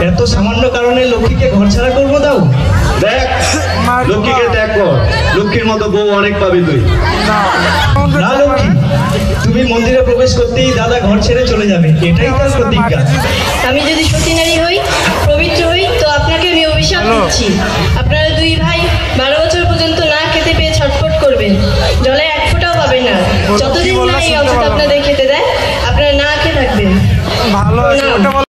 এত সামান্য কারণে লক্ষ্মীকে ঘর ছাড়া করবো? দাও দেখ, লক্ষ্মীকে দেখ কর, লক্ষ্মীর মতো বউ অনেক পাবি তুই। না লক্ষ্মী, তুমি মন্দিরে প্রবেশ করতেই দাদা ঘর ছেড়ে চলে যাবে, এটাই তার প্রতিজ্ঞা। আমি যদি সতী নারী হই, পবিত্র হই, তো আপনাকে আমি অভিশাপ দিচ্ছি। আপনারা দুই ভাই 12 বছর পর্যন্ত না খেতে পেয়ে ছটফট করবেন, জলে এক ফোঁটাও পাবেন না। যতদিন না এই অবস্থা আপনাদের খেতে দেয়, আপনারা না খেয়ে থাকবেন। ভালো আছে ওটা বল।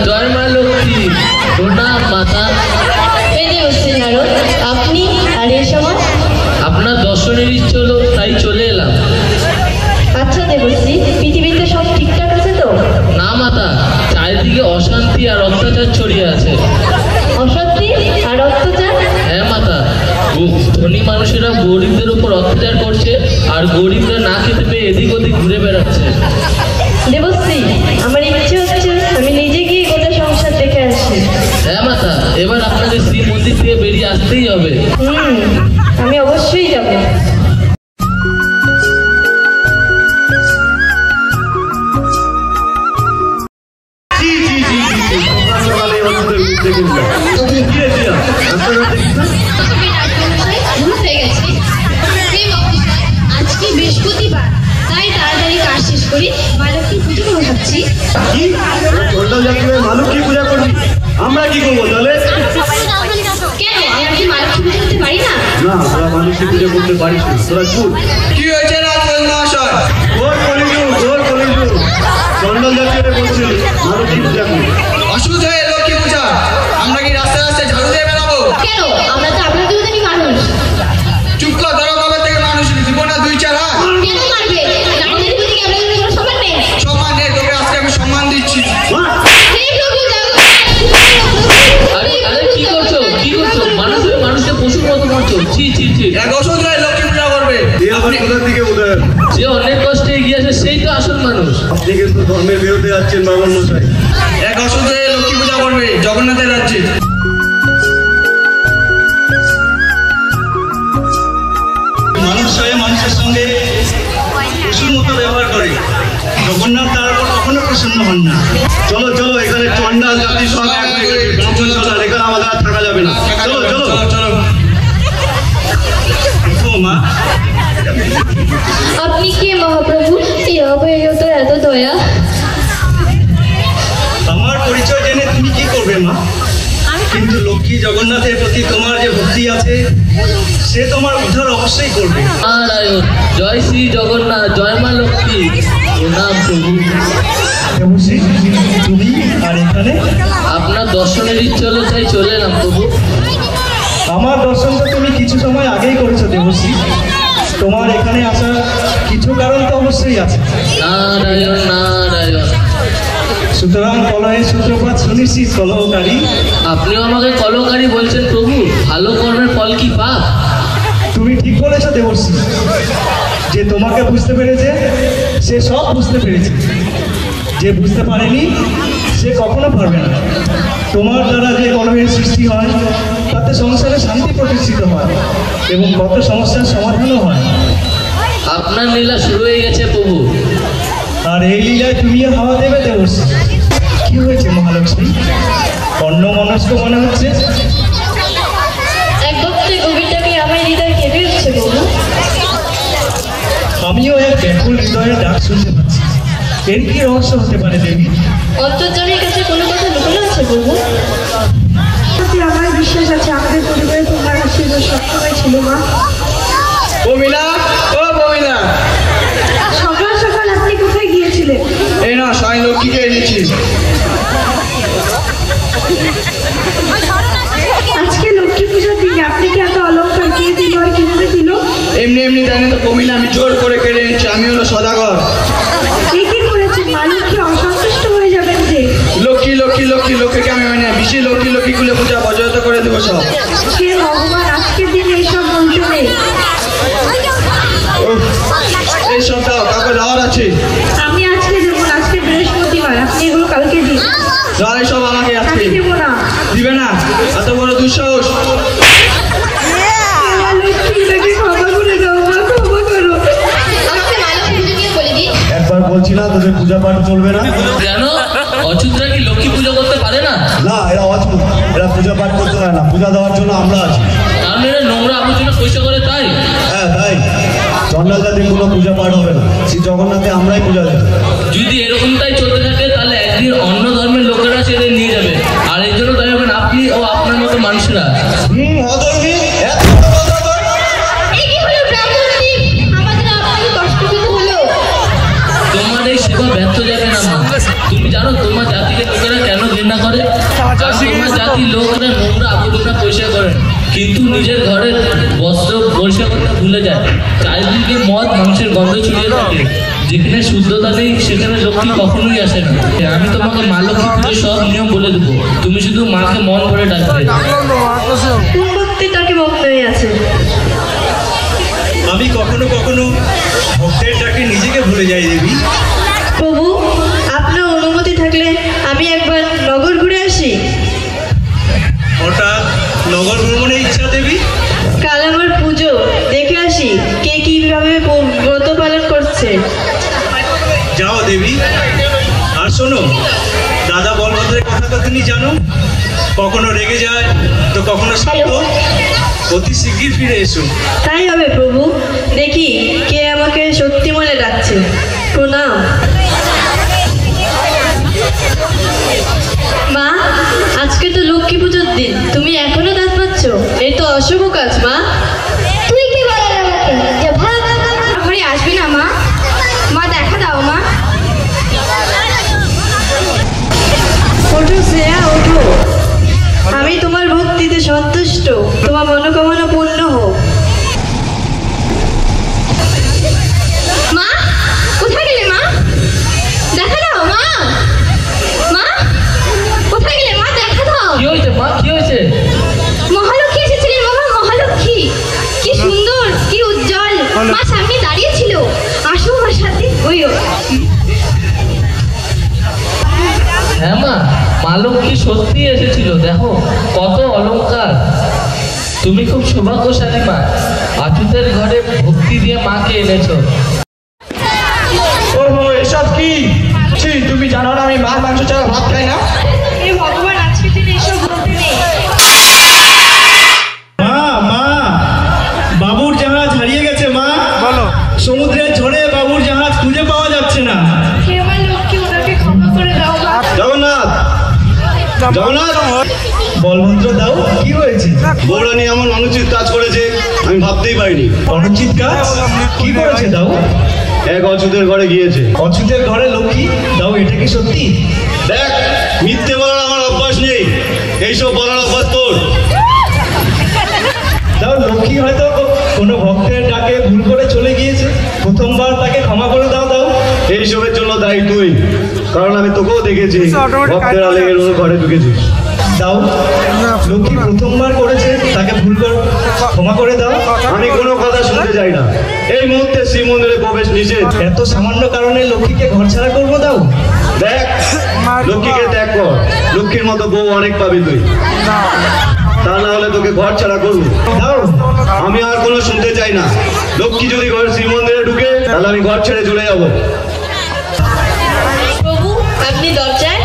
জয় মা লক্ষ্মী, প্রণাম মাতা। আপনি আর এই সময় আপনার দর্শনের ইচ্ছে হলো, তাই চলে এলাম। আচ্ছা দেবশ্রী, পৃথিবীতে সব ঠিকঠাক আছে তো? না মাতা, চারিদিকে অশান্তি আর অত্যাচার ছড়িয়ে আছে। অশান্তি আর অত্যাচার? হ্যাঁ মাতা, ধনী মানুষেরা গরিবদের উপর অত্যাচার করছে, আর গরিবরা না খেতে পেয়ে এদিক ওদিক ঘুরে বেড়াচ্ছে। দেবশ্রী, আমার ইচ্ছে হচ্ছে আমি নিজে গিয়ে গোটা সংসার দেখে আসি। হ্যাঁ মাতা, এবার আপনাকে শ্রী মন্দির থেকে বেরিয়ে আসতেই হবে। আমি অবশ্যই যাব। আজকে বৃহস্পতিবার, তাই তাড়াতাড়ি কাজ শেষ করি মা লক্ষ্মীর পুজো করে ভাবছি। মা লক্ষ্মী পূজা করবি, আমরা কি করবো তাহলে? কেন, আমরা কি মা লক্ষ্মী পুজো করতে পারি না? না, তোরা মা লক্ষ্মী পূজা করতে পারিস না, তোরা চুপ। কি হয়েছে রাজবল মহাশয়? ওর কলিযুগ, চন্ডল জাতীয় বলছিল মা লক্ষ্মী পূজা করবি। অসুবিধা হয়ে লক্ষ্মী পূজা, আমরা কি রাস্তায় রাস্তায় ঝাড়ু দিয়ে বেড়াবো? কেন, আমরা তো আপনাদের মতনই মানুষ। চুপ কর, ধরো কবে থেকে মানুষ দিব না 2-4 হাত? কেন মারবে? নারীদের প্রতি কি আপনাদের কোনো সম্মান নেই? সম্মান নেই, তোকে আজকে আমি সম্মান দিচ্ছি। হে প্রভু আরে আরে কি করছো, কি করছো? মানুষকে পশুর মতো মারছো। ছি ছি ছি। এক অসুবিধা হয়ে লক্ষ্মী পূজা করবে। এই আবার কোথা থেকে উদয়? যে অনেক কষ্টে এগিয়ে আসে, সেই তো আসল মানুষ। আপনি কিন্তু ধর্মের বিরুদ্ধে যাচ্ছেন বামন মশাই। এক অসুবিধা হয়ে লক্ষ্মী পূজা করবে জগন্নাথের রাজ্যে। মানুষ হয়ে মানুষের সঙ্গে পশুর মতো ব্যবহার করে, জগন্নাথ তার উপর কখনো প্রসন্ন হন না। চলো চলো, এখানে চন্ডাল জাতি সব এক হয়ে গেছে, ব্রাহ্মণ চলার, এখানে আমাদের আর থাকা যাবে না। চলো চলো চলো। মা, আপনি কে মহাপ্রভু? এই অবহেলিত এত দয়া। আমার পরিচয় জেনে তুমি কি করবে মা? কিন্তু লক্ষ্মী জগন্নাথের প্রতি তোমার যে ভক্তি আছে, সে তোমার উদ্ধার অবশ্যই করবে। নারায়ণ, জয় শ্রী জগন্নাথ, জয় মা লক্ষ্মী, প্রণাম প্রভু। দেবশ্রী, তুমি আর এখানে? আপনার দর্শনের ইচ্ছে হলো, তাই চলে এলাম প্রভু। আমার দর্শন তো তুমি কিছু সময় আগেই করেছো দেবশ্রী, তোমার এখানে আসার কিছু কারণ তো অবশ্যই আছে। নারায়ণ নারায়ণ। সুতরাং কলহের সূত্রপাত সুনিশ্চিত কলহকারী। আপনিও আমাকে কলহকারী বলছেন প্রভু? ভালো কর্মের ফল কি পাপ? তুমি ঠিক বলেছো দেবশ্রী, যে তোমাকে বুঝতে পেরেছে সে সব বুঝতে পেরেছে, যে বুঝতে পারেনি সে কখনো পারবে না। তোমার দ্বারা যে কলহের সৃষ্টি হয়, তাতে সংসারে শান্তি প্রতিষ্ঠিত হয় এবং কত সমস্যার সমাধানও হয়। আপনার লীলা শুরু হয়ে গেছে প্রভু। আর এই লীলায় তুমিও হাওয়া দেবে দেবশ্রী। কি হয়েছে মহালক্ষ্মী, অন্যমনস্ক মনে হচ্ছে? এক ভক্তের গভীরটাকে আমার হৃদয় কেঁপে উঠছে প্রভু। আমিও এক ব্যাকুল হৃদয়ের ডাক শুনতে পাচ্ছি। এর কি রহস্য হতে পারে দেবী? অন্তর্জনের কাছে কোনো কথা লুকানো আছে প্রভু? আমার বিশ্বাস আছে আমাদের পরিবারে তোমার আশীর্বাদ সবসময় ছিল মা। প্রমীলা, ও প্রমীলা, কমিলে আমি জোর করে কেড়ে এনেছি। আমি হলো সদাগর। কি কি করেছেন? মা লক্ষ্মী অসন্তুষ্ট হয়ে যাবেন যে। লক্ষ্মী লক্ষ্মী লক্ষ্মী লক্ষ্মীকে আমি মানে বেশি লক্ষ্মী লক্ষ্মী গুলো পূজা বজায়ত করে দেবো সব। হে ভগবান, আজকের দিনে এইসব বলতে নেই। এইসব দাও, কাউকে দেওয়ার আছে? আমি আজকে দেবো না, আজকে বৃহস্পতিবার, আপনি এগুলো কালকে দিন। দাও সব আমাকে আজকে। আমি দেবো না। দিবে না? এত বড় দুঃসাহস! মা লক্ষ্মী, এটাকে ক্ষমা করে দাও, মা ক্ষমা করো। আমাকে মা লক্ষ্মী পুজো নিয়ে বলে দিন। একবার বলছি না তোদের পূজা পাঠ চলবে না? কেন অচ্যুতরা কি লক্ষ্মী পুজো করতে পারে না? না, এরা অদ্ভুত, এরা পূজা পাঠ করতে হয় না, পূজা দেওয়ার জন্য আমরা আছি। তার মানে নোংরা আবর্জনা পয়সা করে তাই? হ্যাঁ তাই, চন্ডাল জাতির কোনো পূজা পাঠ হবে না, শ্রী জগন্নাথে আমরাই পূজা দেব। যদি এরকমটাই চলতে থাকে তাহলে একদিন অন্য ধর্মের লোকেরা সেটা নিয়ে যাবে, আর এই জন্য তাই হবেন আপনি ও আপনার মতো মানুষরা। অদর্মী, এত কথা বল। এই কি হলো ব্রাহ্মণটি? আমাদের আপনাকে কষ্ট দিতে হলো। তোমার এই সেবা ব্যর্থ যাবে না মা। তুমি জানো তোমার জাতিকে লোকেরা কেন ঘৃণা করে? কারণ তোমার জাতির লোকেরা নোংরা আবর্জনা পরিষ্কার করে, কিন্তু নিজের ঘরের বস্ত্র পরিষ্কার করতে ভুলে যায়। চারিদিকে মদ মাংসের গন্ধ ছড়িয়ে থাকে। যেখানে শুদ্ধতা নেই সেখানে লক্ষ্মী কখনোই আসে না। আমি তোমাকে মা লক্ষ্মী পুজোর সব নিয়ম বলে দেবো, তুমি শুধু মাকে মন ভরে ডাকবে। কোন ভক্তিটাকে ভক্ত হয়ে আছে? আমি কখনো কখনো ভক্তের ডাকে নিজেকে ভুলে যাই দেবী। প্রভু, আপনার অনুমতি থাকলে আমি একবার নগর ঘুরে আসি। হঠাৎ নগর ভ্রমণের ইচ্ছা দেবী? কাল আমার পুজো, দেখে আসি কে কিভাবে ব্রত পালন করছে। যাও দেবী। আর শোনো, দাদা বলভদ্রের কথা তো তুমি জানো, কখনো রেগে যায় তো কখনো শান্ত। অতি শিগগির ফিরে এসো। তাই হবে প্রভু, দেখি কে আমাকে সত্যি মনে ডাকছে। প্রণাম। মা, আজকে তো লক্ষ্মী পুজোর দিন, তুমি এখনো দাঁত পাচ্ছ? এই তো অশুভ কাজ মা। তুই কি বলার আমাকে? যে ভাগ ঘরে আসবি না মা? মা দেখা দাও মা। ওঠো শ্রেয়া, ওঠো। আমি তোমার ভক্তিতে সন্তুষ্ট, তোমার মনোকামনা পূর্ণ হোক। মা, কোথায় গেলে মা? দেখা দাও মা। মা, কোথায় গেলে মা? দেখা দাও। কি হয়েছে মা, কি হয়েছে? মহালক্ষ্মী এসেছিলেন বাবা, মহালক্ষ্মী। কি সুন্দর, কি উজ্জ্বল। মা সামনে দাঁড়িয়ে ছিল। আসো আমার সাথে। ওই হ্যাঁ মা, মা লক্ষ্মী সত্যি এসেছিল। দেখো কত অলংকার। তুমি খুব সৌভাগ্যশালী মা, আচুতের ঘরে ভক্তি দিয়ে মাকে এনেছো। ওহো, এসব কি? ছি, তুমি জানো না আমি মাছ মাংস ছাড়া ভাত খাই না? হে ভগবান, আজকের দিনে এসব বলতে নেই। মা, মা, বাবুর জাহাজ হারিয়ে গেছে মা। বলো। সমুদ্রের ঝড়ে বাবুর জাহাজ খুঁজে পাওয়া যাচ্ছে না। হে আমার লক্ষ্মী, ওনাকে ক্ষমা করে দাও মা। জগন্নাথ, জগন্নাথ, বলভদ্র দাও, কি হয়েছে? বৌরানী এমন অনুচিত কাজ করেছে আমি ভাবতেই পারিনি। অনুচিত কাজ কি করেছে দাও? এক অচ্যুতের ঘরে গিয়েছে। অচ্যুতের ঘরে লক্ষ্মী দাও, এটা কি সত্যি? দেখ, মিথ্যে বলার আমার অভ্যাস নেই, এইসব বলার অভ্যাস তোর। দাও, লক্ষ্মী হয়তো কোনো ভক্তের ডাকে ভুল করে চলে গিয়েছে, প্রথমবার তাকে ক্ষমা করে দাও। দাও, এইসবের জন্য দায়ী তুই, কারণ আমি তোকেও দেখেছি ভক্তের আলেগের ঘরে ঢুকেছিস। দাও, লক্ষ্মী প্রথমবার করেছে, তাকে ভুল করে ক্ষমা করে দাও। আমি কোনো কথা শুনতে চাই না, এই মুহূর্তে শ্রীমন্দিরে প্রবেশ নিষেধ। এত সামান্য কারণে লক্ষ্মীকে ঘর ছাড়া করবো? দাও, দেখ, লক্ষ্মীকে ত্যাগ কর, লক্ষ্মীর মতো বউ অনেক পাবি তুই, তা না হলে তোকে ঘর ছাড়া করবো। দাও। আমি আর কোনো শুনতে চাই না, লক্ষ্মী যদি ঘর শ্রীমন্দিরে ঢুকে তাহলে আমি ঘর ছেড়ে চলে যাবো। প্রভু, আপনি দরজায়।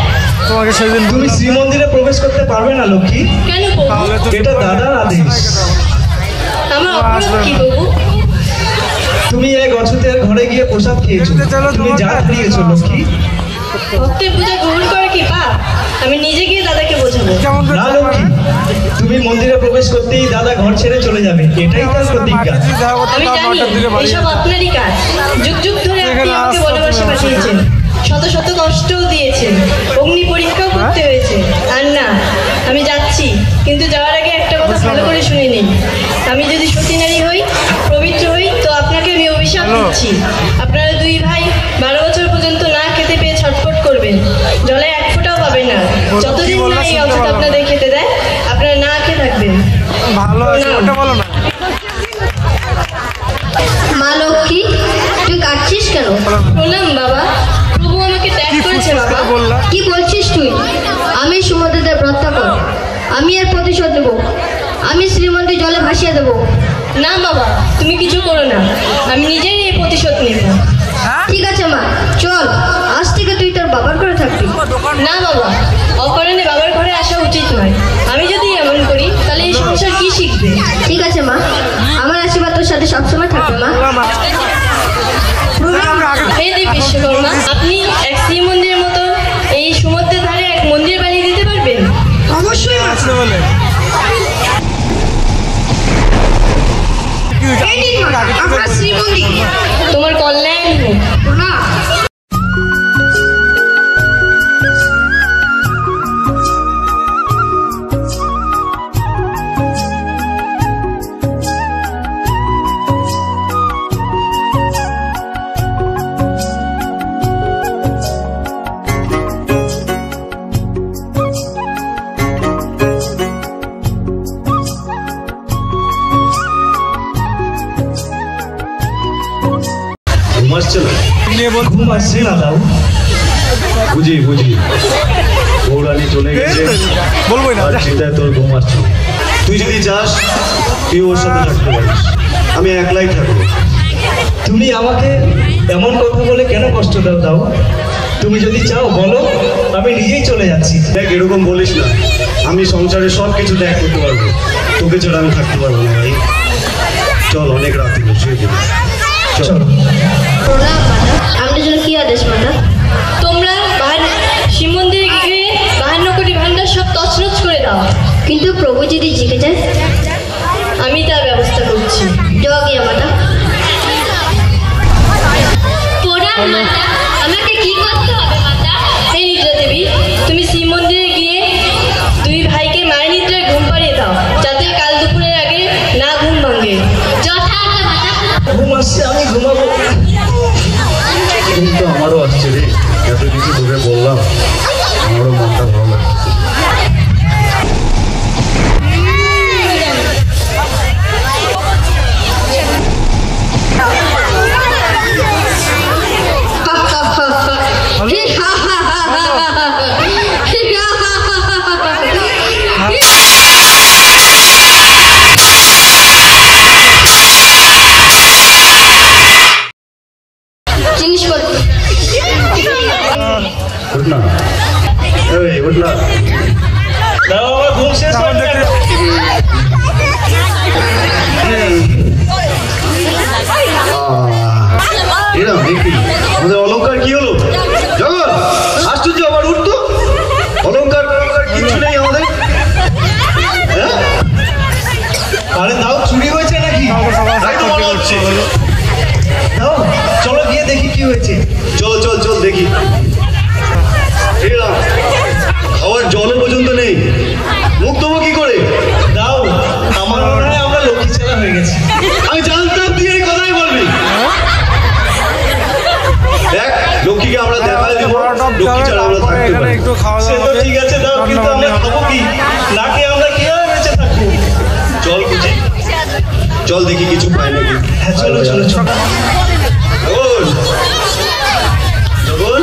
তুমি শ্রীমন্দিরে প্রবেশ করতে পারবে না লক্ষ্মী, কেন প্রভু? এটা দাদার আদেশ। আমার অপরাধ কি প্রভু? তুমি এক অচ্যুতের ঘরে গিয়ে প্রসাদ খেয়েছো, তুমি যা হারিয়েছো লক্ষ্মী। ভক্তের পূজা গ্রহণ করে কি পাপ? আমি নিজে গিয়ে দাদাকে বোঝাবো। না লক্ষ্মী, তুমি মন্দিরে প্রবেশ করতেই দাদা ঘর ছেড়ে চলে যাবে, এটাই তার প্রতিজ্ঞা। আমি জানি এসব আপনারই কাজ। যুগ যুগ ধরে আপনি আমাকে বনবাসে পাঠিয়েছেন, শত শত কষ্টও দিয়েছেন, অগ্নি পরীক্ষাও করতে হয়েছে। আর না, আমি যাচ্ছি, কিন্তু যাওয়ার আগে একটা কথা ভালো করে শুনে নিন। আমি যদি সতী নারী হই, পবিত্র হই, তো আপনাকে আমি দিচ্ছি আপনারা দুই ভাই 12 বছর পর্যন্ত না খেতে পেয়ে ছটফট করবেন, জলে এক ফোঁটাও পাবেন না। যতদিন না এই অংশটা আপনাদের খেতে দেয় আপনারা না খেয়ে থাকবেন। ভালো আছে ওটা বলো না। মা লক্ষ্মী, তুই কাঁদছিস কেন? প্রণাম বাবা, প্রভু আমাকে ত্যাগ করেছে বাবা। কি বলছিস তুই? আমি সমুদ্রের প্রত্যাপন, আমি এর প্রতিশোধ নেব। আমি শ্রীমন্দির জলে ভাসিয়ে দেবো। না বাবা, তুমি কিছু করো না, আমি নিজেই এই প্রতিশোধ নেব। ঠিক আছে মা, চল, আজ থেকে তুই তোর বাবার ঘরে থাকবি। না বাবা, অকারণে বাবার ঘরে আসা উচিত নয়। আমি যদি এমন করি তাহলে এই সংসার কি শিখবে? ঠিক আছে মা, আমার আশীর্বাদ তোর সাথে সবসময় থাকবে মা। হে দেব বিশ্বকর্মা, আপনি এক শ্রীমন্দিরের মতো এই সমুদ্রের ধারে এক মন্দির বানিয়ে দিতে পারবেন? অবশ্যই মা। আসতে বলে এই নিন মা, আপনার শ্রীমন্দির। তোমার কল্যাণ হোক। না, ঘুম আসছে না? ঘুম আসছে না দাও। বুঝি বৌরানি চলে গেছে, বলবোই না। আর চিন্তায় তোর ঘুম আসছে না। তুই যদি চাস তুই ওর সাথে থাকতে পারিস, আমি একলাই থাকবো। তুমি আমাকে এমন কথা বলে কেন কষ্ট দাও? তুমি যদি চাও বলো, আমি নিজেই চলে যাচ্ছি। দেখ, এরকম বলিস না, আমি সংসারে সব কিছু ত্যাগ করতে পারবো, তোকে ছাড়া আমি থাকতে পারবো না ভাই। চল, অনেক রাত হলো, শুয়ে পড়ি। চল। প্রণাম মাতা। আমাদের জন্য কি আদেশ মাতা? তোমরা শিব মন্দিরে গিয়ে 52 কোটি ভান্ডার সব তছনছ করে দাও। কিন্তু প্রভু যদি জিতে যায়? আমি তার ব্যবস্থা করছি। জয় গিয়া মাতা। প্রণাম মাতা, আমাকে কি করতে হবে মাতা? হে নিদ্রা দেবী, তুমি শিব মন্দিরে গিয়ে দুই ভাইকে মায়ের নিদ্রায় ঘুম পাড়িয়ে দাও, যাতে কাল দুপুরের আগে না ঘুম ভাঙে। যথার্থ মাতা। ঘুম আসছে, আমি ঘুমাবো। ঘুম তো আমারও আসছে রে, এত কিছু তোকে বললাম, আমারও মনটা ভালো লাগছে। জিনিসপত্র উঠ না, এই উঠ না। দাও, আমার ঘুম শেষ হয়ে গেল। এরম দেখি আমাদের অলংকার কি হলো? জগৎ আশ্চর্য, আবার উঠতো। অলংকার কিছু নেই আমাদের। হ্যাঁ, আরে দাও, চুরি হয়েছে নাকি? তাই তো মনে হচ্ছে। দাও, চলো গিয়ে দেখি কি হয়েছে। চল চল চল দেখি। এরম খাওয়ার জলও পর্যন্ত নেই, মুখ দেবো কি করে? দাও, আমার মনে হয় আমরা লক্ষ্মী ছেলে হয়ে গেছি। আমি জানতাম তুই এই কথাই বলবি। দেখ, লক্ষ্মীকে আমরা দেখা দিব, লক্ষ্মী ছাড়া আমরা থাকতে পারি। একটু খাওয়া সে দাওয়া তো ঠিক আছে, দাও, কিন্তু আমরা খাবো কি? না খেয়ে আমরা কিভাবে বেঁচে থাকবো? চল বুঝি, চল দেখি কিছু পাই নাকি। হ্যাঁ, চলো চলো চলো। জগন, জগন,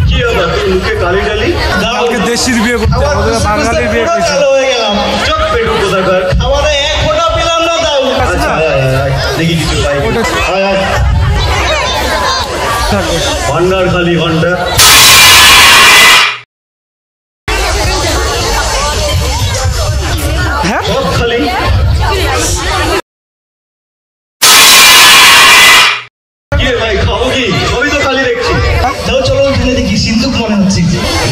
কি ব্যাপার তোর মুখে কালি টালি? দাও, কালকে দেশির বিয়ে করতে খাবার আমাদের খুঁজতে খুঁজতে বাঙালির বিয়ে পুরো করছে। কালো হয়ে গেলাম। চোখ পেটু কোথাকার। খাবারে এক ফোঁটা পেলাম না। দাও। আচ্ছা, আয়, আয়, আয়, দেখি কিছু পাই কিনা। আয়, আয়। ভান্ডার খালি ভান্ডার। হ্যাঁ? সব খালি। কি রে ভাই, খাবো কি? সবই তো খালি দেখছি। দাও, চলো ওখানে দেখি, সিন্ধুক মনে হচ্ছে।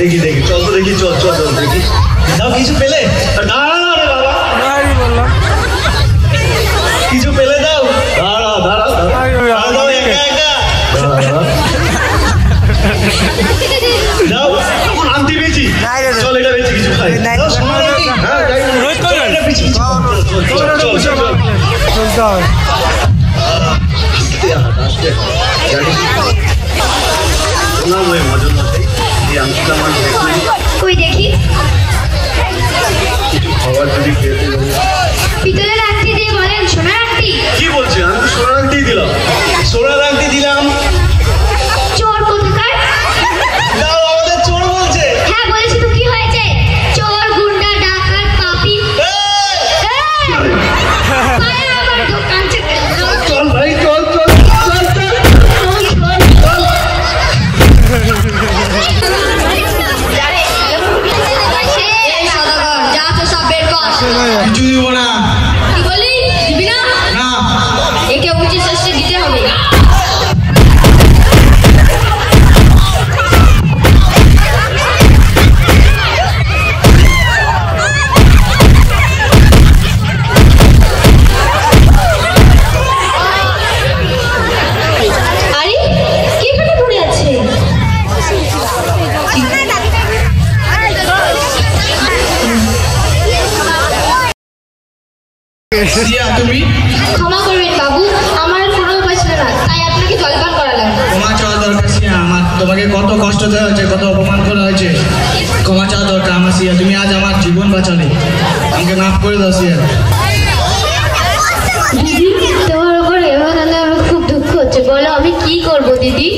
দেখি দেখি, চল তো দেখি, চল চল চল দেখি। দাও, কিছু পেলে? দাঁড়া না রে বাবা, নাই বললাম। কিছু পেলে? দাও। দাঁড়া দাঁড়া দাঁড়া দাও, দাও, একা একা। দাঁড়া। দাও, আনতে পেয়েছি, চল এটা বেশি কিছু খাই। দাও, সোনার আংটি। হ্যাঁ, যাই। রোজ চলো, এটা পিছু পিছু। চল চল চল চল। চলতে হবে। কষ্ট দেওয়া হয়েছে, কত অপমান করা হয়েছে। ক্ষমা চাওয়া দরকার আমার সিয়া, তুমি আজ আমার জীবন বাঁচালে, আমাকে মাফ করে দাও সিয়া। দিদি তোমার উপর এভাবে আমার খুব দুঃখ হচ্ছে, বলো আমি কি করব দিদি?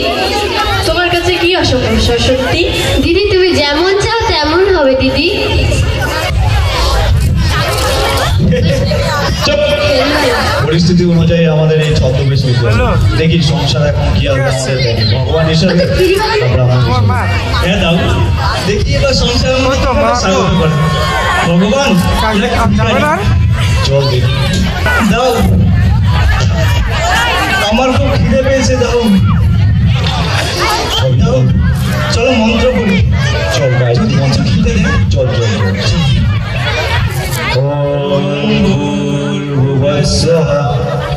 তোমার কাছে কি সমস্যা সত্যি? দিদি তুমি যেমন চাও তেমন হবে দিদি। চুপ! পরিস্থিতি অনুযায়ী আমাদের এই ছদ্মবেশ নিতে হবে। দেখি সংসার এখন কি হবে আমাদের দেখি। ভগবান হিসাবে তারপর আমাদের হিসাবে। হ্যাঁ দাও, দেখি এবার সংসারের মধ্যে তো মা তো। স্বাগত করো। ভগবান কাজে কাজ যাবে না আর? চল দেখি। দাও, আমার খুব খিদে পেয়েছে, দাও দাও, চলো মন্ত্র করি, চল গাইছি যদি কিছু খিদে দেয়। চল চল চল। ওম ভূর্ভুবস্সুঃ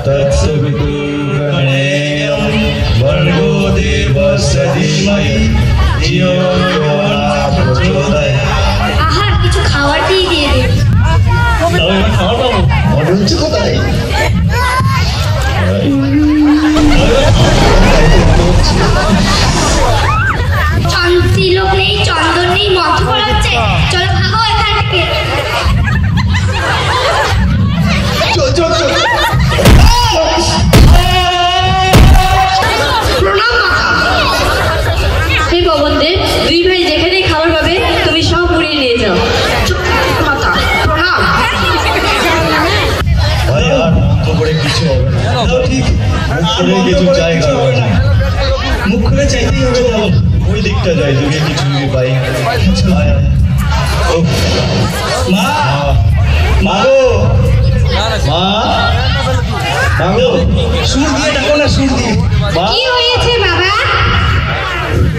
তৎসবিতুর্বরেণ্যং ভর্গো দেবস্য ধীমহি ধিয়ো यो নঃ প্রচোদয়াৎ। আহা কিছু খাবার দিয়ে দিয়ে দে। দাও, এবার খাওয়া পাবো। মনে হচ্ছে কোথায়? তিলক নেই, চন্দন নেই, মন্ত্র করা হচ্ছে, চলো ভাগো এখান থেকে। চল চল চল। হে পবনদেব, দুই ভাই যেখানেই খাবার পাবে তুমি সব উড়িয়ে নিয়ে যাও। ভাই আর মন্ত্র করে কিছু হবে না। দাও, ঠিক মুখ আর করে মন্ত্র কিছু করে চাই কিছু হবে না। মুখ করে চাইতেই হবে, দাও। ওই দিকটা যাই যদি কিছু যদি পাই। উফ, মা, মা গো, মা, মা গো, সুর দিয়ে ডাকো না, সুর দিয়ে। মা, কি হয়েছে বাবা?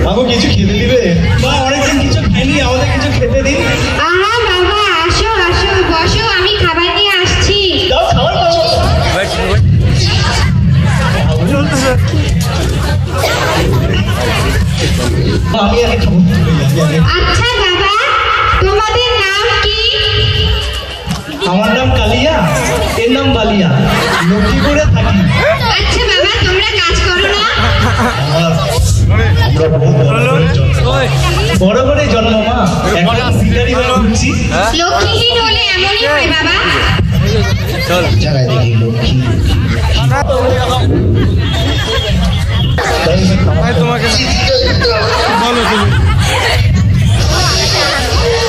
মা গো কিছু খেতে দিবে? মা, অনেকদিন কিছু খাইনি, আমাদের কিছু খেতে দিন। আহা বাবা আসো আসো, বসো, আমি খাবার নিয়ে আসছি। দাও, খাবার পাবো। মা, আমি আগে খাবো। আচ্ছা বাবা, তোমাদের নাম কি? আমার নাম কালিয়া, এর নাম বালিয়া, লক্ষ্মীপুরে থাকি। আচ্ছা বাবা, তোমরা কাজ করো না? আমরা বহু বড় করে জন্ম। বড় করে জন্ম মা, এখন সিটারি হয়ে ঘুরছি। লক্ষ্মীহীন হলে এমনই হয় বাবা। জায়গায় দেখি লক্ষ্মী। ভাই তোমাকে বলো তুমি।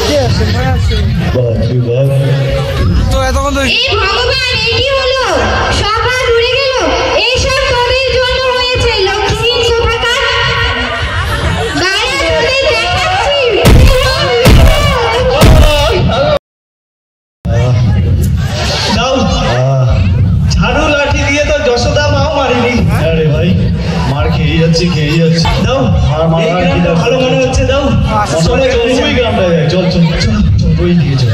কে আছে? ভাই আছে। বাপরে বাপ। তো এতক্ষণ তো এই ভগবান, এই কি হলো? সভা উড়ে গেল। এইসব তোদের জন্য হয়েছে, লক্ষ্মীহীন কোথাকার। গায়ে তুলে দেখাচ্ছি। দাও, আহ, ঝাড়ু লাঠি দিয়ে তো যশোদা মাও মারিনি। আরে ভাই মার খেয়ে যাচ্ছি খেয়ে যাচ্ছি। দাও, আর মারা এই আর কি গ্রামটা দাও? ভালো মনে হচ্ছে, দাও। চলে চল ওই গ্রামটায় যাই। চল চল চল চল ওই দিকে চল।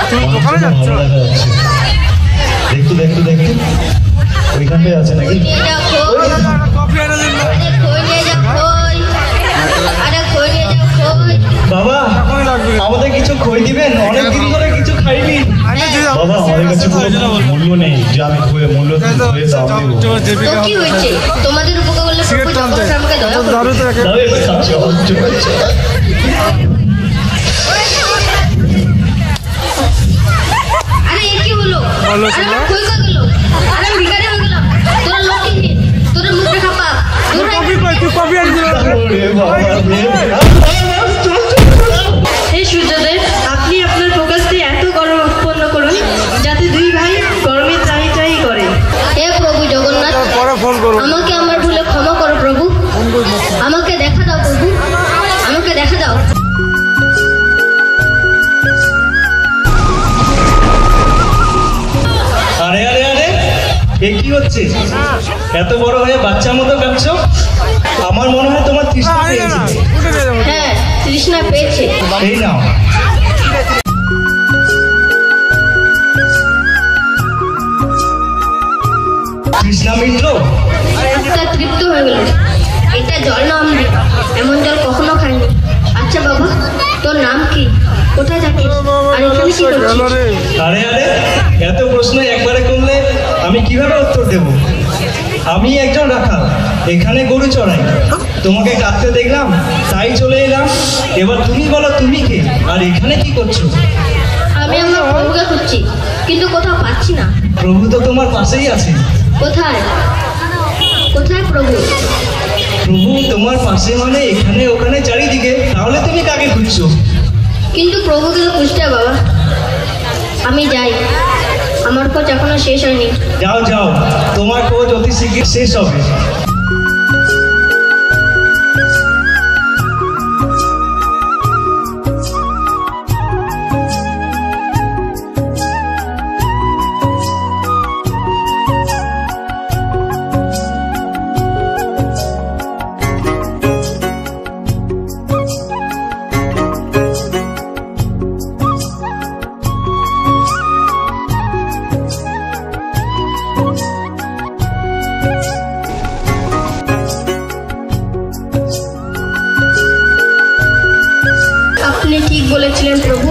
তুমি দোকানে ভালো যাচ্ছ? দেখা যাচ্ছে। দেখতো দেখতো দেখতো ওইখানটায় আছে নাকি? নিয়ে যাও খই। কফি এনে দিন না। আরে খই নিয়ে যাও খই। আরে খই নিয়ে যাও খই। বাবা, এখনই লাগবে। আমাদের কিছু খই দিবেন, অনেকদিন ধরে কিছু খাইনি। আরে দিয়ে দাও। বাবা আমাদের কাছে কোনো মূল্য নেই যে আমি খুঁয়ে মূল্য এই তো খুঁয়ে দাম দেবো। তো কি হয়েছে? তোমাদের উপকার করলে প্রভু সিগারেট টানতে। জগন্নাথ আমাকে দয়া করুন। দারু তো একে। দাও এবার খাচ্ছি, চল, চল, চল। আরে এ কি হলো? বলো আরে শোনা। আমার খই কই গেল? আরে আমি ভিখারি হয়ে গেলাম। তোরা লক্ষ্মীহীন, তোরা মুখে খাপা। তোর কফি কই? তুই কফি এনে দিল। ওরে বাবা রে। হে সূর্যদেব, আপনি আপনার প্রকাশে এত গরম উৎপন্ন করুন যাতে দুই ভাই গরমে ত্রাহি ত্রাহি করে। হে প্রভু জগন্নাথ, পরে ফোন করো। আমাকে আমার ভুলে ক্ষমা করো প্রভু। আমাকে দেখা দাও প্রভু, আমাকে দেখা দাও। আরে আরে আরে, এ কি হচ্ছে? এত বড় হয়ে বাচ্চার মতো কাঁদছো? আমার মনে হয় তোমার তৃষ্ণা আরে না পেয়েছে। উঠে নিয়ে যাবো। হ্যাঁ, তৃষ্ণা পেয়েছে। এই নাও। তৃষ্ণা মিটল? একটা তৃপ্ত হয়ে গেল। এটা জল না অমৃত, এমন জল কখনো খাইনি। আচ্ছা বাবা, তোর নাম কি? কোথায় থাকিস? আর এখানে কি গেল করছিস? রে। আরে আরে, এত প্রশ্ন একবারে করলে আমি কিভাবে উত্তর দেব? আমি একজন রাখাল, এখানে গরু চড়াই। তোমাকে কাঁদতে দেখলাম তাই চলে এলাম। এবার তুমি বলো তুমি কে, আর এখানে কি করছো? আমি আমার প্রভুকে খুঁজছি, কিন্তু কোথাও পাচ্ছি না। প্রভু তো তোমার পাশেই আছে। কোথায় কোথায় প্রভু? প্রভু তোমার পাশে মানে এখানে ওখানে চারিদিকে। তাহলে তুমি কাকে খুঁজছো? কিন্তু প্রভুকে তো খুঁজতে হবে বাবা। আমি যাই, আমার খোঁজ এখনো শেষ হয়নি। যাও যাও, তোমার খোঁজ অতি শীঘ্র শেষ হবে। আপনি ঠিক বলেছিলেন প্রভু,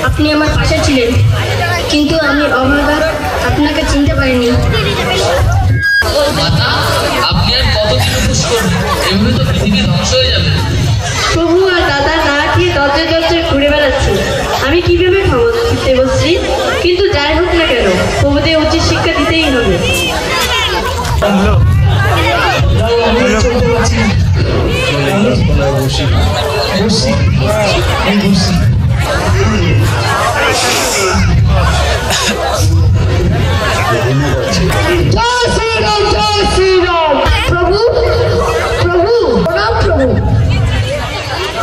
আপনি আমার পাশে ছিলেন, কিন্তু আমি অভাগা, আপনাকে চিনতে পারিনি। মাতা, আপনি আর কতদিন উপোস করবেন? এভাবে তো পৃথিবী ধ্বংস হয়ে যাবে। প্রভু আর দাদা না খেয়ে দরজায় দরজায় ঘুরে বেড়াচ্ছে, আমি কিভাবে খাবো দেবশ্রী? কিন্তু যাই হোক না কেন, প্রভুদের উচিত শিক্ষা দিতেই হবে। যাও, আমি চলতে পারছি না। বসি। প্রভু প্রভু প্রণাম প্রভু।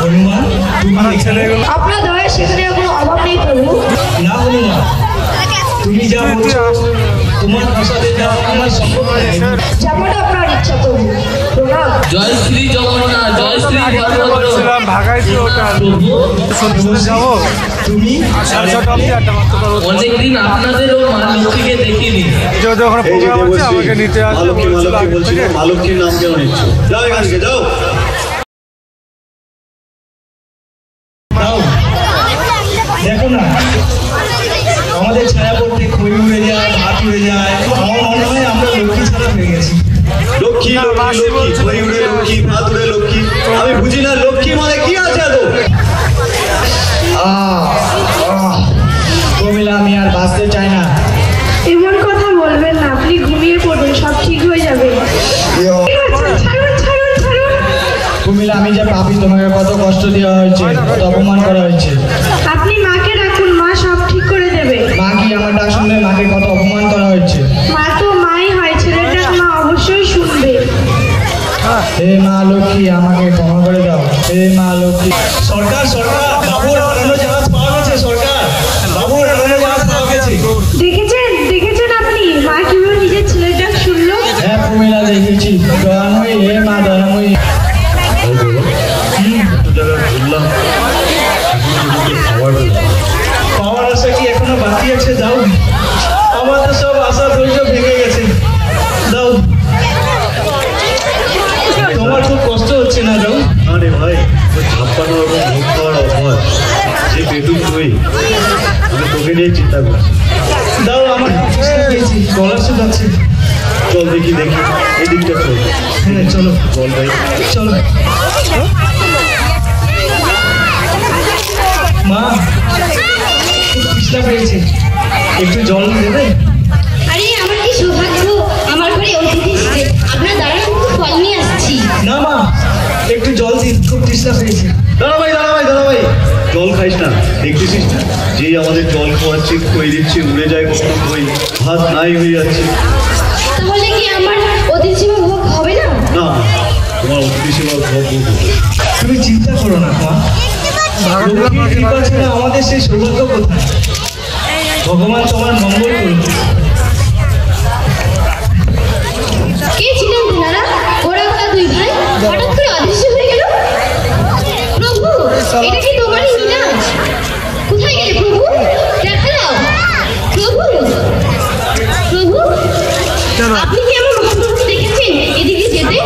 হনুমান, তুমি এখানে? আপনার দয়ায় সেখানে কোনো অভাব নেই প্রভু। না হনুমান, তুমি যা বলছো তোমার প্রসাদে যা আমার সম্ভব নয়। যেমনটা আপনার ইচ্ছা প্রভু। প্রণাম। জয় শ্রী জগন্নাথ, জয় শ্রী বলভদ্র। ভাগাইছি ওটা প্রভু, সত্যি যাবো তুমি সাড়ে ছটা অব্দি আটটা মারতে পারবো। অনেকদিন আপনাদের ও মা লক্ষ্মীকে দেখিনি। যদি ওখানে এই যে প্রোগ্রাম আছে দেবশ্রী, আমাকে নিতে আসবে মালক্ষী বলছিল মালক্ষী আগে বলছিল, থেকে। মালক্ষীর নাম কেন নিচ্ছ? যাও এখান থেকে যাও। দাও, দেখো না আমাদের ছায়া পড়তে খই উড়ে যায়, ভাত উড়ে যায়। আমার মনে হয় আমরা লক্ষ্মী ছাড়া হয়ে গেছি। লক্ষ্মী লক্ষ্মী লক্ষ্মী, খই উড়ে লক্ষ্মী, ভাত উড়ে লক্ষ্মী। আমি বুঝি না লক্ষ্মী মানে কি আছে এত? প্রমিলা, আমি আর বাঁচতে চাই না। এমন কথা বলবেন না, আপনি ঘুমিয়ে পড়বেন, সব ঠিক হয়ে যাবে। ছাড়ুন ছাড়ুন ছাড়ুন। প্রমিলা, আমি যে পাপী, তোমাকে কত কষ্ট দেওয়া হয়েছে, কত অপমান করা হয়েছে। আপনি মাকে রাখুন, মা সব ঠিক করে দেবে। মা কি আমার ডাক শুনলে? মাকে কত অপমান করা হয়েছে। মা তো মাই হয়, ছেলের ডাক মা অবশ্যই শুনবে। হে মা লক্ষ্মী, আমাকে ক্ষমা করে দাও। হে মা লক্ষ্মী। সরকার সরকার, বাবুর হারানো জাহাজ পাওয়া গেছে। সরকার, বাবুর হারানো জাহাজ পাওয়া গেছে। দেখেছেন আপনি মা কিভাবে নিজের ছেলের ডাক শুনলো? হ্যাঁ প্রমিলা, দেখেছি। দয়াময়ী, হে মা দয়াময়ী। পাওয়ার আশা কি এখনো বাকি আছে? দাও, আমার তো সব আশা ধৈর্য ভেঙে গেছে। দাও, তোমার খুব কষ্ট হচ্ছে না? দাও। আরে ভাই, ওই 56 রকম ভোগ খাওয়ার অভ্যাস, সে পেটুক তুই। আমি তোকে নিয়ে চিন্তা করছি। দাও, আমার চেষ্টা পেয়েছি, গলা শুকাচ্ছে। চল দেখি দেখি, এদিকটা চল। হ্যাঁ চলো চল ভাই। চলো। মা, খুব তৃষ্ণা পেয়েছে, একটু জল দেবে? আরে আমার কি সৌভাগ্য, আমার ঘরে অতিথি এসেছে। আপনার দাঁড়ান, একটু ফল নিয়ে আসছি। না মা, একটু জল দিন, খুব তৃষ্ণা পেয়েছে। দাঁড়া ভাই, দাঁড়া ভাই, দাঁড়া ভাই। জল খাইস না, দেখতেছিস না যেই আমাদের জল খাওয়াচ্ছে, খই দিচ্ছে, উড়ে যায় কখনো খই, ভাত নাই হয়ে যাচ্ছে। তাহলে কি আমার অতিথি সেবা ভোগ হবে না? না, তোমার অতিথি সেবার ভোগ হবে। তুমি চিন্তা করো না মা, লক্ষ্মীর কৃপা ছাড়া আমাদের সেই সৌভাগ্য কোথায়? ভগবান তোমার মঙ্গল করুন। কে ছিলেন তেনারা? ওরা ওরা দুই ভাই হঠাৎ করে অদৃশ্য হয়ে গেল। প্রভু, এটা কি তোমারই মিনাজ? কোথায় গেলে প্রভু? দেখা দাও প্রভু। প্রভু, আপনি কি আমার মহাপ্রভুকে দেখেছেন এদিকে যেতে?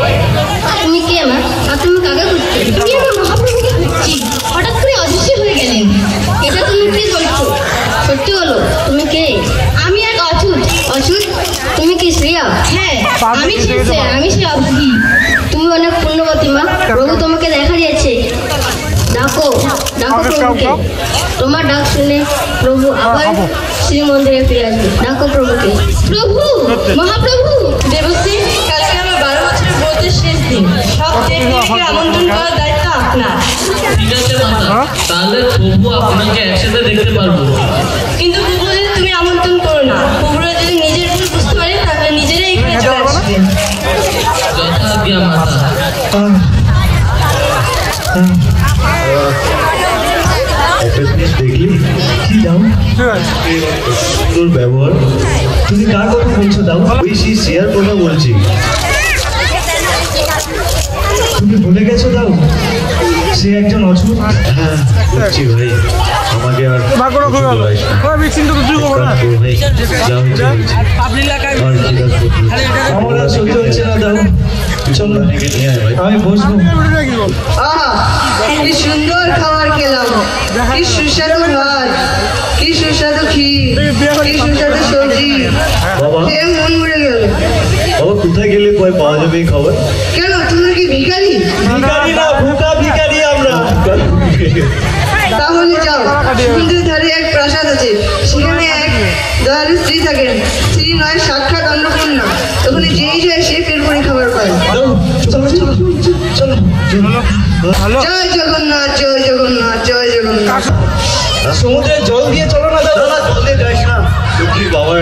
তুমি কি আমার আর তুমি কাকা করতে? তুমি আমার মহাপ্রভুকে খুঁজছি, হঠাৎ করে অদৃশ্য হয়ে গেলেন। এটা তুমি কি বলছো? সত্যি বলো, তুমি কে? আমি এক অচ্যুত। অচ্যুত, তুমি কি শ্রেয়া? হ্যাঁ, আমি শ্রেয়া, আমি শ্রেয়া ভুগি। তুমি অনেক পুণ্যবতী মা, প্রভু তোমাকে দেখা দিয়েছে। ডাকো ডাকো প্রভুকে। তোমার ডাক শুনে প্রভু আবার শ্রীমন্দিরে ফিরে আসবে। ডাকো প্রভুকে। প্রভু, মহাপ্রভু। দেবশ্রী, কালকে আমার 12 বছরের ব্রতের শেষ দিন। সব দেবদেবীকে আমন্ত্রণ করার দায়িত্ব আপনার। ঠিক আছে মাতা, তাহলে প্রভু আপনাকে একসাথে দেখতে পারবো। কিন্তু প্রভুদের তুমি আমন্ত্রণ করো না। প্রভুরা যদি নিজের ভুল বুঝতে পারে তাহলে নিজেরাই এখানে চলে আসবেন। যথাজ্ঞা মাতা। একটা জিনিস দেখলি কি দাও? তোর ব্যবহার, তুমি কার কথা বলছো দাও? ওই সেই শেয়ার কথা বলছি। তুমি ভুলে গেছো দাও, সে একজন অছুত। হ্যাঁ বুঝছি ভাই, আমাকে আর ভাগ্য রক্ষা কিছু গেল। বলাইস না। ওই মিক্সিং তো তুই করবো না। কারণ তোর ভাই যা হচ্ছে হয়েছে। আর জিজ্ঞাসা করতে আমার আর সহ্য হচ্ছে না দাও, চলো ডেকে নিয়ে আয় ভাই। আমি বসবো। আহা, কি সুন্দর খাবার খেলাম, কি সুস্বাদু ভাত, কি সুস্বাদু ক্ষীর, কি সুস্বাদু সবজি, বাবা খেয়ে মন ভরে গেল। বাবা কোথায় গেলে কয় পাওয়া যাবে এই খাবার? কেন, তুমি কি ভিখারি? ভিখারি না, ভুকা ভিখারি আমরা। তাহলে যাও, সমুদ্রের ধারে এক প্রাসাদ আছে, সেখানে এক দয়ালু স্ত্রী থাকেন। স্ত্রী নয় সাক্ষাৎ অন্নপূর্ণা, ওখানে যেই যায় সে পেট ভরে খাবার পায়। দাও, চলো চলো চলো। হ্যালো, জয় জগন্নাথ, জয় জগন্নাথ, জয় জগন্নাথ। সমুদ্রে জল দিয়ে চলো না দাও। না না চলতে যাস না, লক্ষ্মী বাবার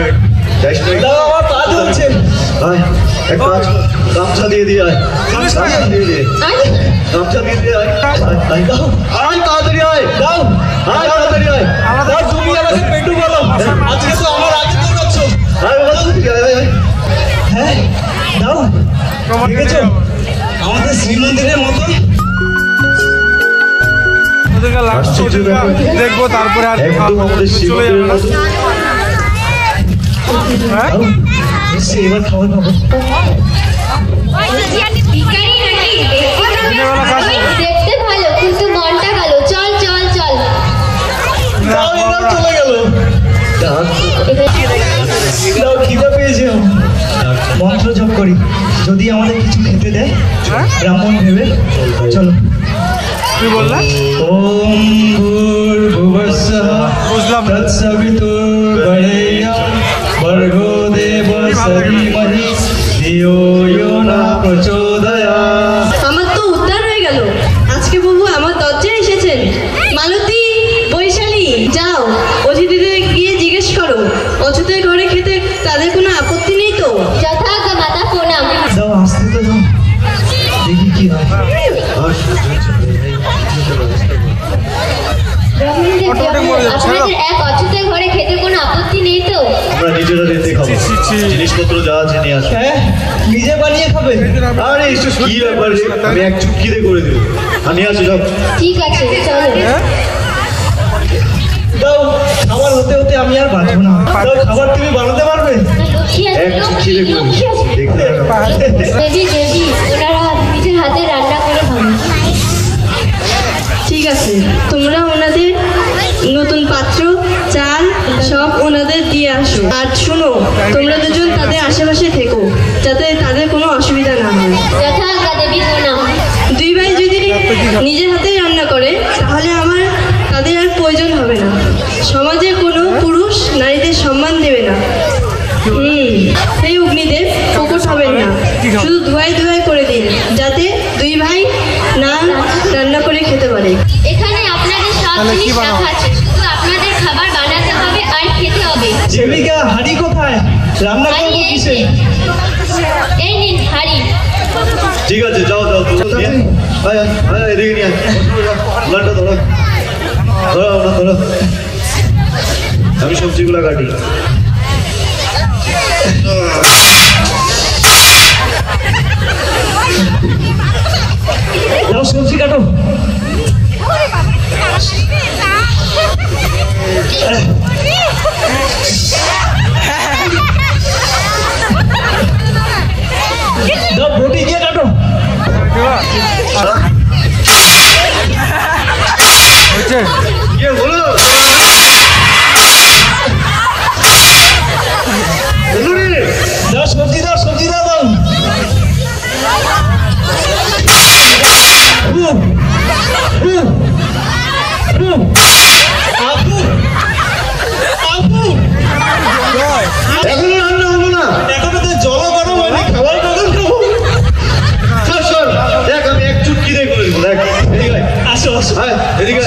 যাস না। দাও, আমার পা ধরছে। আয় এক কাজ, গামছা দিয়ে দিয়ে আয়। গামছা দিয়ে দিয়ে গামছা দিয়ে দিয়ে আয়। আয় দাও, আয় তাড়াতাড়ি আয়। দাও, আয় তাড়াতাড়ি আয়। দাও, তুমি আমাকে পেটু বলো। আজকে তো আমার আগে দৌড়াচ্ছ। আয় বাবা তাড়াতাড়ি আয় আয় আয়। হ্যাঁ, দাও। দেখেছো আমাদের শ্রীমন্দিরের মতো। ওদেরকে লাস্ট আশ্চর্য ব্যাপার। দেখবো তারপরে আর একদম আমাদের চলে শিবদের যাবো। মতো। হ্যাঁ? দাও, এসে এবার খাবার খাবো। ভিখারি নাকি? দিনেরবেলা খাবো। দেখতে ভালো কিন্তু মনটা ভালো। চল চল চল। দাও, এবার চলে গেল। দাও, খিদে পেয়েছে। মন্ত্র জপ করি, যদি আমাদের কিছু খেতে দেয় ব্রাহ্মণ ভেবে। চলো। কি বললে? ওম ভূর্ভুবস্সঃ বুঝলাম না। তৎসবিতুর্বরেণ্যং ভর্গো দেবস্য ধীমহি ধিয়ো ইয়ো নঃ প্রচোদয়াৎ। আমার তো উদ্ধার হয়ে গেল। আজকে প্রভু আমার দরজায় এসেছেন। মালতী, বৈশালী, যাও অতিথিদের গিয়ে জিজ্ঞেস করো অছুতের ঘরে খেতে তাদের কোনো আপত্তি নেই তো। যথাজ্ঞা মাতা, প্রণাম। দাও, আসতে তো দাও, দেখি কি হয়। অটোমেটিক মরে যাচ্ছে, আপনাদের এক অছুতের ঘরে খেতে কোনো আপত্তি নেই তো? আমরা নিজেরা রেতে খাবো, ছি, ছি, ছি। জিনিসপত্র যা আছে নিয়ে আসো। হ্যাঁ, নিজে বানিয়ে খাবে। আরে এসব কি ব্যাপার রে? আমি এক চুটকিতে করে দেবো। আর নিয়ে আসো যাও। ঠিক আছে, চলো। দাও, খাবার হতে হতে আমি আর বাঁচবো না। দাও, খাবার তুমি বানাতে পারবে? লক্ষ্মী আছে, এক চুটকিতে করে লক্ষ্মী আছে। দেখতে দেবী দেবী, ওনারা নিজের হাতে রান্না করে খাবে। ঠিক আছে, তোমরা ওনাদের নতুন পাত্র চাল সব ওনাদের দিয়ে আসো। আর শোনো, তোমরা দুজন তাদের আশেপাশে থেকো যাতে তাদের কোনো অসুবিধা না হয়। যথাজ্ঞা দেবী, প্রণাম। দুই ভাই যদি নিজের হাতেই রান্না করে তাহলে আমার তাদের আর প্রয়োজন হবে না। সমাজে কোনো পুরুষ নারীদের সম্মান দেবে না। সেই অগ্নিদেব প্রকট হবেন না, শুধু ধোয়াই ধোয়াই করে দিন যাতে দুই ভাই না রান্না করে খেতে পারে। এখানে আপনাদের সব তাহলে কি জিনিস বানাবো? রাখা আছে, শুধু আপনাদের খাবার বানাতে হবে আর খেতে হবে। সেবিকা, হাঁড়ি কোথায়? রান্না হাঁড়ি করবো এই কিসে? যে। এই নিন হাঁড়ি। ঠিক আছে যাও যাও তোমরা নিয়ে আয় আয় আয় এদিকে নিয়ে আয় লানটা ধরো ধরো না ধরো আমি সবজিগুলো কাটি দাও, সবজি কাটো। দাও, বটি গিয়ে কাটো। হয়েছে? কে হলো বলুন এদিকে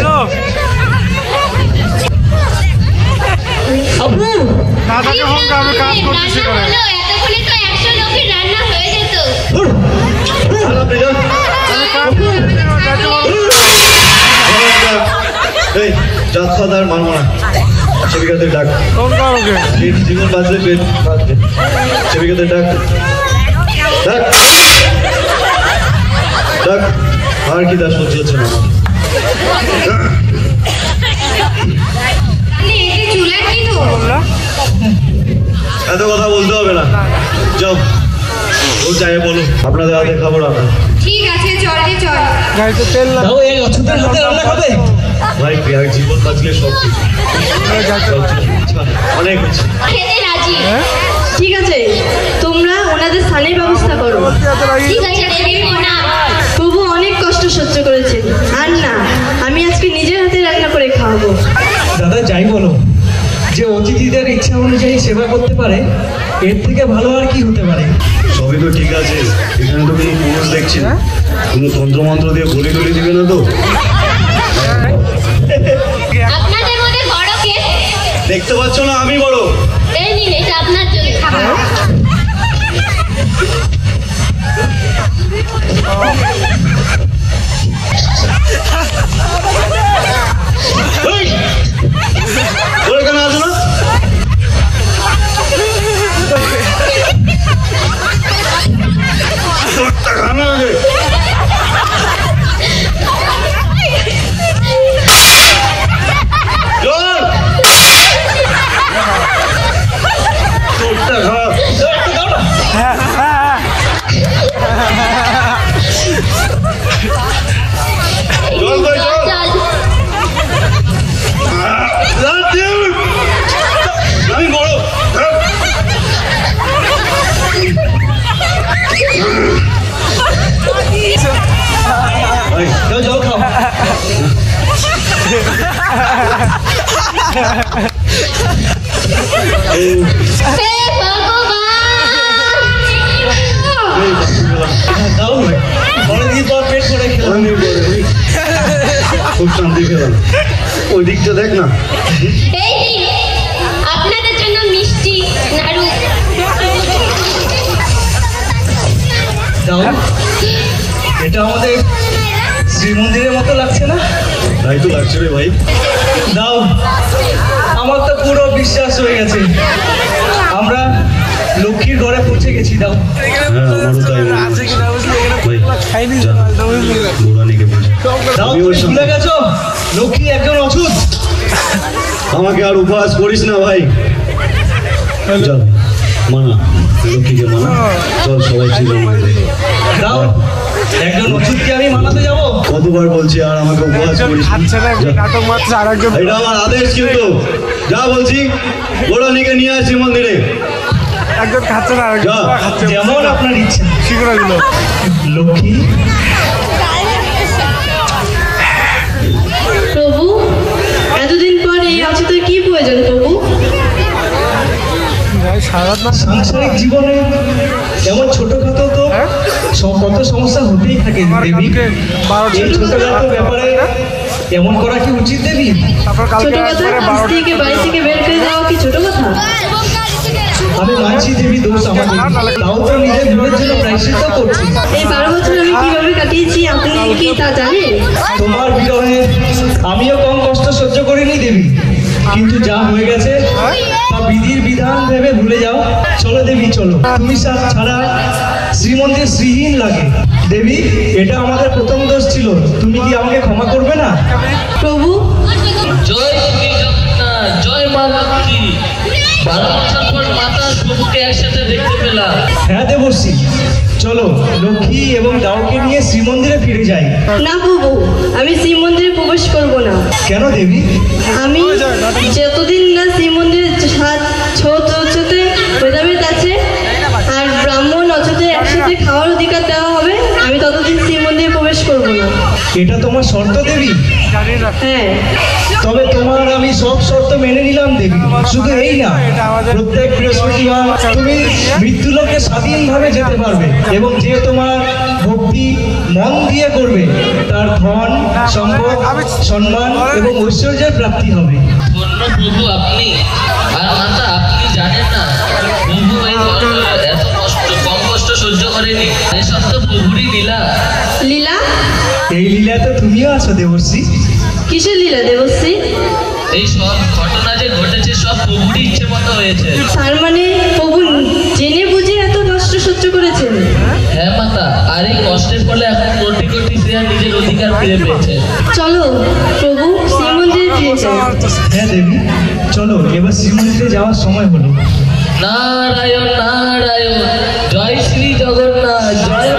আপু না থাকে হোক আমি কাজ করতেছি করে এতক্ষণে তো 100 লোকের রান্না হয়ে যেত। আপনি যান। এই জাত খাদার মানব না, সেবিকাদের ডাক। কোন কারণে পেট জীবন বাঁচলে পেট বাঁচবে। সেবিকাদের ডাক ডাক ডাক। আর কি তার সহ্য হচ্ছে না। চুলার কি তো এত কথা বলতে হবে না, যাও ও চাই বলো, আপনাদের হাতে খাবার আমরা। ঠিক আছে, চল রে চল। গাড়িতে তেল না দাও এই অচ্ছুতের হাতে রান্না খাবে? ভাই প্রিয়ার জীবন বাঁচলে সব কিছু। অনেক হচ্ছে। খেতে রাজি। ঠিক আছে, তোমরা ওনাদের স্থানের ব্যবস্থা করো। ঠিক আছে দেবী মোনা। প্রভু অনেক কষ্ট সহ্য করেছে, আর না আমি আজকে নিজের হাতে রান্না করে খাওয়াবো। দাদা যাই বলো, যে অতিথিদের ইচ্ছা অনুযায়ী সেবা করতে পারে, এর থেকে ভালো আর কি হতে পারে? সবই তো ঠিক আছে, এখানে তো কোনো পুরুষ দেখছি না, কোনো তন্ত্রমন্ত্র দিয়ে বলি টলি দিবে না তো? আপনাদের মধ্যে বড় কে? দেখতে পাচ্ছ না আমি বড়? এই নিন, এটা আপনার জন্য খাবার। এই! ওরা এখানে আসো না? তোরটা খানা আগে। চল! তোরটা খা। চল ভাই, চল। চল। আমি বড়। যাও যাও খাও। হে ভগবান। দাও অনেকদিন পর পেট ভরে খেলাম। অনেক বড়। খুব শান্তি পেলাম। ওই দিকটা দেখ না। এই নিন, আপনাদের জন্য মিষ্টি নাড়ু। দাও, এটা আমাদের শ্রীমন্দিরের মতো লাগছে না? তাই তো লাগছে রে ভাই। দাও, আমার তো পুরো বিশ্বাস হয়ে গেছে আমরা লক্ষ্মীর ঘরে পৌঁছে গেছি। দাও। হ্যাঁ আমারও তাই মনে আছে হচ্ছে। কিনা বুঝলি এখানে ভাই খাইনি যা, বুঝলি বুড়ানিকে বল। দাও, আমি ওর তুমি সঙ্গে- ভুলে গেছো লক্ষ্মী একজন অছুত। আমাকে আর উপহাস করিস না ভাই। চল মানা, লক্ষ্মীকে মানা। চল সবাই ছিল। দাও, একজন অছুতকে আমি মানাতে যাব? কতবার বলছি আর আমাকে উপহাস করিস না। খাচ্ছে না যা। নাটক মারছে আর একজন এটা আমার আদেশ কিন্তু। যা বলছি, বুড়ানিকে নিয়ে আসি মন্দিরে। একজন খাচ্ছে না আরেকজন যা। খাচ্ছে যেমন আপনার ইচ্ছা। শিখরা গুলো লক্ষ্মী, প্রভু এতদিন পর এই অছুতের কি প্রয়োজন প্রভু? সারা না সাংসারিক জীবনে এমন ছোটখাটো তো কত সমস্যা হতেই থাকে দেবী। এই ছোটখাটো ব্যাপারে এমন করা কি উচিত দেবী? তারপর ছোট কালকে কথা, একবারে স্ত্রীকে বাড়ি থেকে বের করে দেওয়া কি ছোট কথা? আমি মানছি দেবী দোষ আমাদের, তাও তো নিজের ভুলের জন্য প্রায়শ্চিত্ত করছি। এই 12 বছর আমি কিভাবে কাটিয়েছি আপনি কি তা জানেন? তোমার বিরহে আমিও কম কষ্ট সহ্য করিনি দেবী, কিন্তু যা হয়ে গেছে তা বিধির বিধান ভেবে ভুলে যাও। চলো দেবী চলো, তুমি ছাড়া শ্রীমন্দির শ্রীহীন লাগে। দেবী, এটা আমাদের প্রথম দোষ ছিল, তুমি কি আমাকে ক্ষমা করবে না? প্রভু জয় শ্রী জগন্নাথ, জয় মা লক্ষ্মী। 12 বছর পর মাতা আর প্রভুকে একসাথে দেখতে পেলাম। হ্যাঁ দেবশ্রী, চলো লক্ষ্মী এবং দাওকে নিয়ে শ্রীমন্দিরে ফিরে যাই। না প্রভু, আমি শ্রীমন্দিরে প্রবেশ করব না। কেন দেবী? আমি যতদিন না শ্রীমন্দিরের ছোট অছুতে ভেদাভেদ আছে আর ব্রাহ্মণ অছুতে একসাথে খাওয়ার অধিকার দেওয়া হবে, আমি ততদিন শ্রীমন্দিরে প্রবেশ করব না। এটা তোমার শর্ত দেবী? জানি না হ্যাঁ। তবে তোমার আমি সব শর্ত মেনে নিলাম দেবী। শুধু এই না, প্রত্যেক বৃহস্পতিবার তুমি মৃত্যুলোকে স্বাধীনভাবে যেতে পারবে এবং যে তোমার ভক্তি মন দিয়ে করবে তার ধন সম্পদ সম্মান এবং ঐশ্বর্যের প্রাপ্তি হবে। ধন্য প্রভু আপনি। আর মাতা আপনি জানেন না প্রভু এই এত কম কষ্ট সহ্য করেনি, এসব তো প্রভুরই লীলা। লীলা? এই লীলাতে তুমিও আছো দেবশ্রী। কিসের লীলা দেবশ্রী? এই সব ঘটনা যে ঘটেছে সব প্রভুরই ইচ্ছে মতো হয়েছে। তার মানে প্রভু জেনে বুঝে এত কষ্ট সহ্য করেছেন? হ্যাঁ মাতা, আর এই কষ্টের ফলে এখন কোটি কোটি শ্রেয়া নিজের অধিকার ফিরে পেয়েছে। চলো প্রভু শ্রীমন্দিরে ফিরে যাই। হ্যাঁ দেবী, চলো এবার শ্রীমন্দিরে যাওয়ার সময় হলো। নারায়ণ নারায়ণ, জয় শ্রী জগন্নাথ, জয়